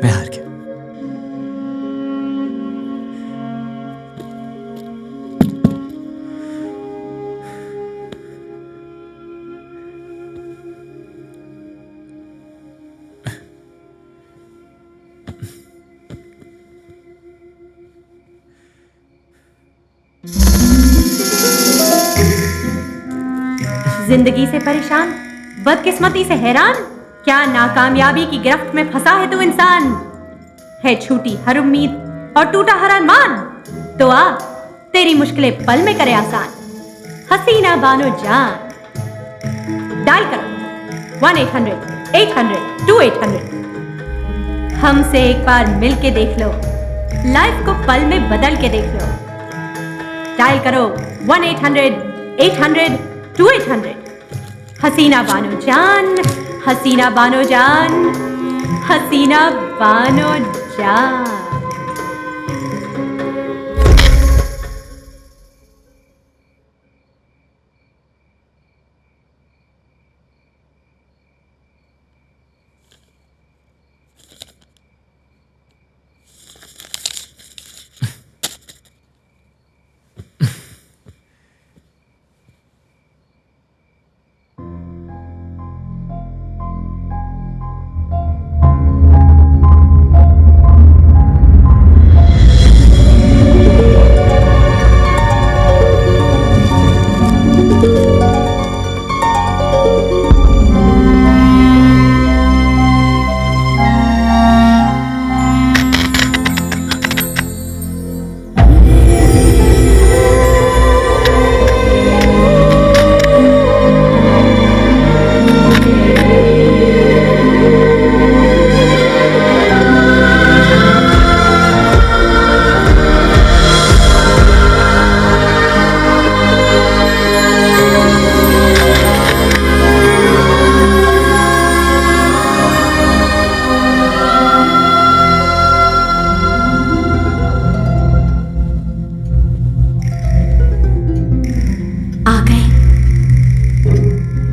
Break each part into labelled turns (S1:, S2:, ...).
S1: मैं हार गया।
S2: जिंदगी से परेशान, बदकिस्मती से हैरान, क्या नाकामयाबी की गिरफ्त में फंसा है तू इंसान। है छूटी हर उम्मीद और टूटा हर अरमान, तो आ तेरी मुश्किलें पल में करे आसान। हसीना बानो जान, डायल करो 1-800-800-2800। हमसे एक बार मिल के देख लो, लाइफ को पल में बदल के देख लो। डायल करो 1-800-800-2800। हसीना बानो जान, हसीना बानो जान, हसीना बानो जान।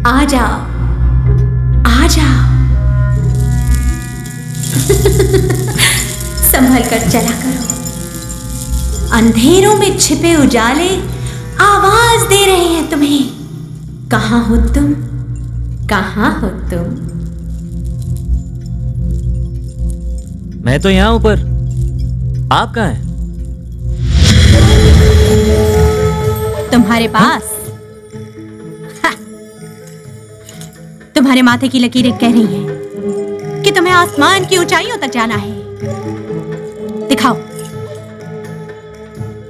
S2: आ जाओ, आ जाओ। संभल कर चला करो, अंधेरों में छिपे उजाले आवाज दे रहे हैं तुम्हें। कहाँ हो तुम, कहाँ हो तुम?
S1: मैं तो यहाँ ऊपर, आप कहाँ हैं?
S2: तुम्हारे पास। तुम्हारे माथे की लकीरें कह रही हैं कि तुम्हें आसमान की ऊंचाइयों तक जाना है। दिखाओ।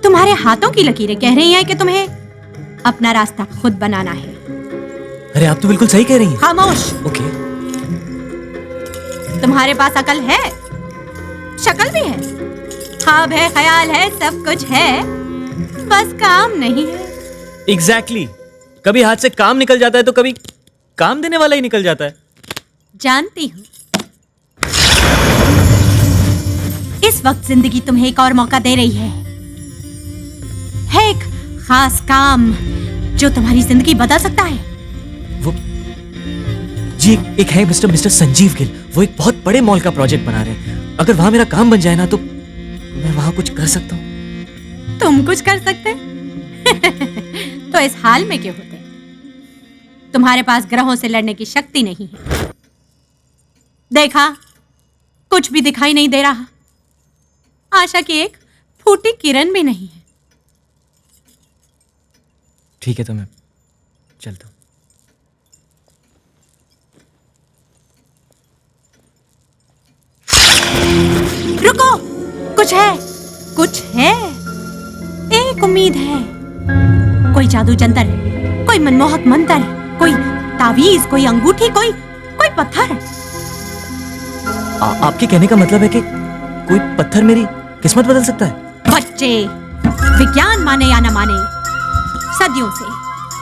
S2: तुम्हारे हाथों की लकीरें कह रही हैं कि तुम्हें अपना रास्ता खुद बनाना है।
S1: अरे आप तो बिल्कुल सही कह रही हैं।
S2: खामोश।
S1: ओके।
S2: तुम्हारे पास अकल है, शक्ल भी है, ख्वाब है, ख्याल है, सब कुछ है, बस काम नहीं है।
S1: एग्जैक्टली। कभी हाथ से काम निकल जाता है तो कभी काम देने वाला ही निकल जाता है।
S2: जानती हूं। इस वक्त जिंदगी तुम्हें एक और मौका दे रही है एक खास काम जो तुम्हारी जिंदगी बदल सकता है।
S1: वो जी एक है मिस्टर संजीव गिल, वो एक बहुत बड़े मॉल का प्रोजेक्ट बना रहे हैं। अगर वहां मेरा काम बन जाए ना तो मैं वहां कुछ कर सकता हूँ।
S2: तुम कुछ कर सकते? तो इस हाल में क्यों होते? तुम्हारे पास ग्रहों से लड़ने की शक्ति नहीं है। देखा, कुछ भी दिखाई नहीं दे रहा। आशा की एक फूटी किरण भी नहीं है।
S1: ठीक है तो मैं चलता हूं।
S2: रुको, कुछ है, कुछ है। एक उम्मीद है। कोई जादू जंतर, कोई मनमोहक मंत्र, कोई तावीज, कोई अंगूठी, कोई पत्थर।
S1: आपके कहने का मतलब है कि कोई पत्थर मेरी किस्मत बदल सकता है?
S2: बच्चे, विज्ञान माने या न माने, सदियों से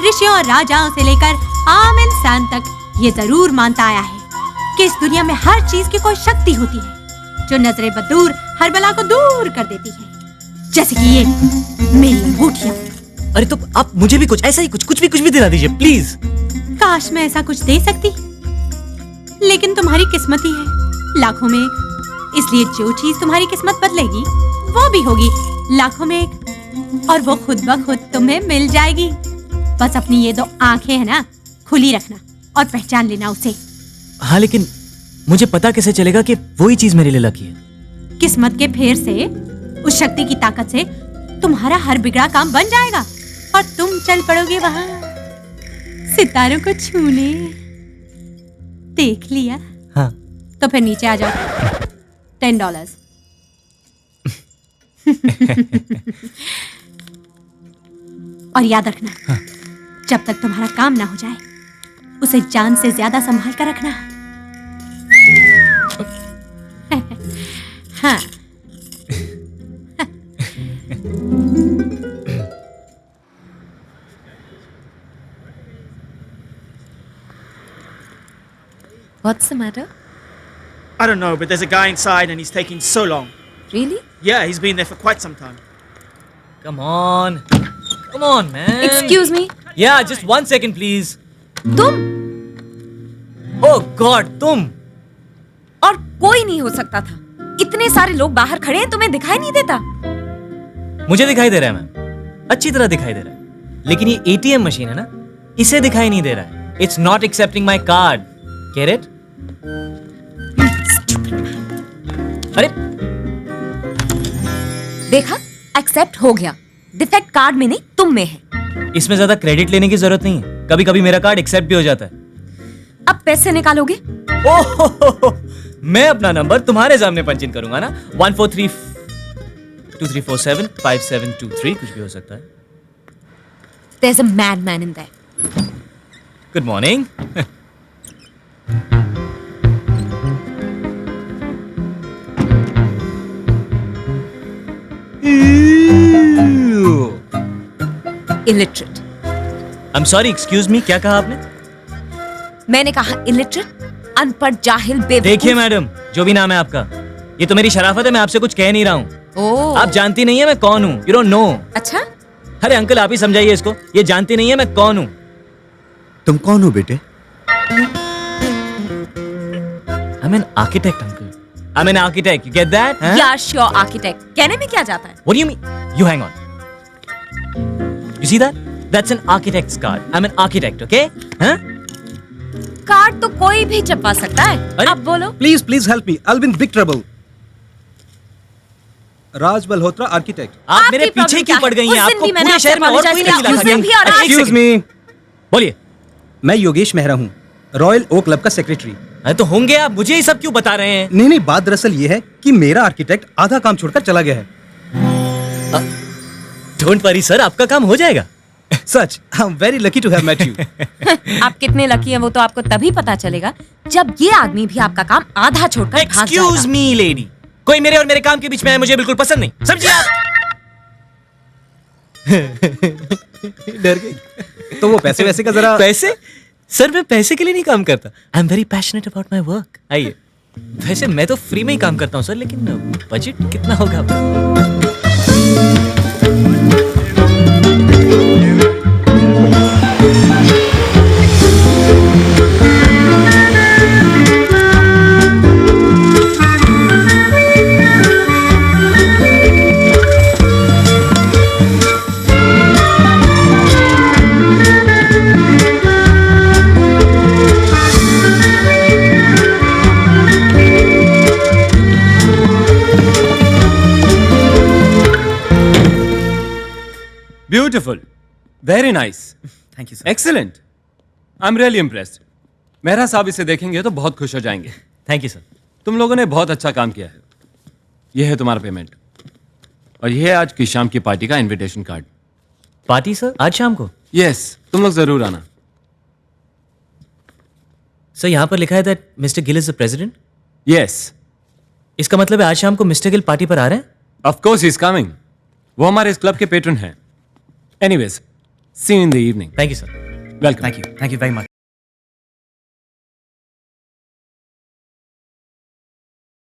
S2: ऋषियों और राजाओं से लेकर आम इंसान तक ये जरूर मानता आया है कि इस दुनिया में हर चीज की कोई शक्ति होती है जो नजरे बदूर हर बला को दूर कर देती है। जैसे कि ये मेरी अंगूठियां।
S1: अरे तो आप मुझे भी कुछ ऐसा ही कुछ भी दिला दीजिए प्लीज।
S2: काश मैं ऐसा कुछ दे सकती, लेकिन तुम्हारी किस्मत ही है लाखों में इसलिए जो चीज तुम्हारी किस्मत बदलेगी वो भी होगी लाखों में एक, और वो खुद ब खुद तुम्हें मिल जाएगी। बस अपनी ये 2 आंखें है ना खुली रखना और पहचान लेना उसे।
S1: हाँ, लेकिन मुझे पता कैसे चलेगा कि वही चीज मेरे लिए लकी है?
S2: किस्मत के फेर से, उस शक्ति की ताकत से तुम्हारा हर बिगड़ा काम बन जाएगा और तुम चल पड़ोगे वहां सितारों को छूने। देख लिया?
S1: हाँ।
S2: तो फिर नीचे आ जाओ। $10। और याद रखना,
S1: हाँ।
S2: जब तक तुम्हारा काम ना हो जाए उसे जान से ज्यादा संभाल कर रखना। हाँ।
S3: What's the matter?
S4: I don't know, but there's a guy inside and he's taking so long.
S3: Really?
S4: Yeah, he's been there for quite some time.
S1: Come on, man.
S3: Excuse me?
S1: Yeah, just 1 second, please.
S3: तुम?
S1: Oh God, तुम?
S3: और कोई नहीं हो सकता था। इतने सारे लोग बाहर खड़े हैं, तुम्हें दिखाई नहीं देता?
S1: मुझे दिखाई दे रहा है मैम, अच्छी तरह दिखाई दे रहा है, लेकिन ये ATM मशीन है ना, इसे दिखाई नहीं दे रहा है। It's not accepting my card. Get it? अरे
S3: देखा? एक्सेप्ट हो गया। डिफेक्ट कार्ड में नहीं, तुम में है।
S1: इसमें ज्यादा क्रेडिट लेने की जरूरत नहीं है, कभी कभी मेरा कार्ड एक्सेप्ट भी हो जाता है।
S3: अब पैसे निकालोगे?
S1: ओह, मैं अपना नंबर तुम्हारे सामने पंच इन करूंगा ना। 14323475723 कुछ भी हो सकता है।
S3: There's a madman in there.
S1: Good morning.
S3: Illiterate.
S1: I'm sorry, excuse me, क्या कहा आपने?
S3: मैंने कहा illiterate, अनपढ़, जाहिल, बेवकूफ।
S1: देखिए मैडम, जो भी नाम है आपका, ये तो मेरी शराफत है, मैं आपसे कुछ कह नहीं रहा हूँ।
S3: ओह।
S1: आप जानती नहीं है मैं कौन हूँ। You don't know।
S3: अच्छा?
S1: अरे अंकल, आप ही समझाइए इसको, ये जानती नहीं है मैं कौन हूँ।
S5: तुम कौन हो बेटे?
S1: I'm an architect, uncle. I'm an architect. You get that? Huh?
S3: Yeah, sure, architect. कहने में क्या जाता है?
S1: What do you mean? You hang on. You see that? That's an architect's card. I'm an architect, okay? Huh?
S3: Card तो कोई भी छपवा सकता है।
S1: अरे?
S3: अब बोलो।
S5: Please help me. I'll be in big trouble. Raj Malhotra architect.
S1: आप
S3: आपकी
S1: मेरे पीछे
S3: problem
S1: क्यों
S3: क्या
S1: पड़
S3: है?
S1: गई
S3: उस
S1: हैं?
S3: दिन
S1: आपको
S3: भी मैंने
S1: पूरे
S3: आपसे
S1: शहर में और
S3: apologize
S1: कोई
S3: किया,
S1: नहीं मिला
S3: उस
S1: था।
S3: दिन भी और आज
S5: Excuse me.
S1: बोलिए।
S5: मैं योगेश मेहरा हूँ, रॉयल ओक क्लब का सेक्रेटरी।
S1: अरे तो होंगे आप, मुझे ये सब क्यों बता रहे हैं?
S5: नहीं, बात दरअसल ये है कि मेरा आर्किटेक्ट आधा काम छोड़कर चला गया है।
S1: डोंट वरी सर, आपका काम हो जाएगा।
S5: सच, I am very lucky to have met you.
S3: आप कितने लकी हैं वो तो आपको तभी पता चलेगा जब ये आदमी भी आपका काम आधा छोड़कर भाग
S1: एक्सक्यूज
S3: जाएगा।
S1: मी लेडी, कोई मेरे और मेरे काम के बीच में है, मुझे बिल्कुल पसंद नहीं, समझिए आप। डर गई।
S5: तो वो पैसे वैसे का जरा।
S1: पैसे? सर मैं पैसे के लिए नहीं काम करता। आई am very passionate about my work. आइए, वैसे मैं तो फ्री में ही काम करता हूँ सर, लेकिन बजट कितना होगा आपका?
S6: Beautiful. Very nice.
S1: Thank you sir.
S6: Excellent. I'm really impressed. Mehra साहब इसे देखेंगे तो बहुत खुश हो जाएंगे।
S1: Thank you sir.
S6: तुम लोगों ने बहुत अच्छा काम किया है। यह है तुम्हारा पेमेंट और यह है आज की शाम की पार्टी का इनविटेशन कार्ड।
S1: पार्टी सर आज शाम को?
S6: यस, तुम लोग जरूर आना।
S1: सर यहाँ पर लिखा है that mister Gill is the president.
S6: Yes,
S1: इसका मतलब है आज शाम को मिस्टर गिल पार्टी पर आ रहे हैं?
S6: Of course he is coming. वो हमारे इस क्लब के पेट्रन हैं। Anyways, see you in the evening.
S1: Thank you sir.
S6: Welcome.
S1: Thank you very much.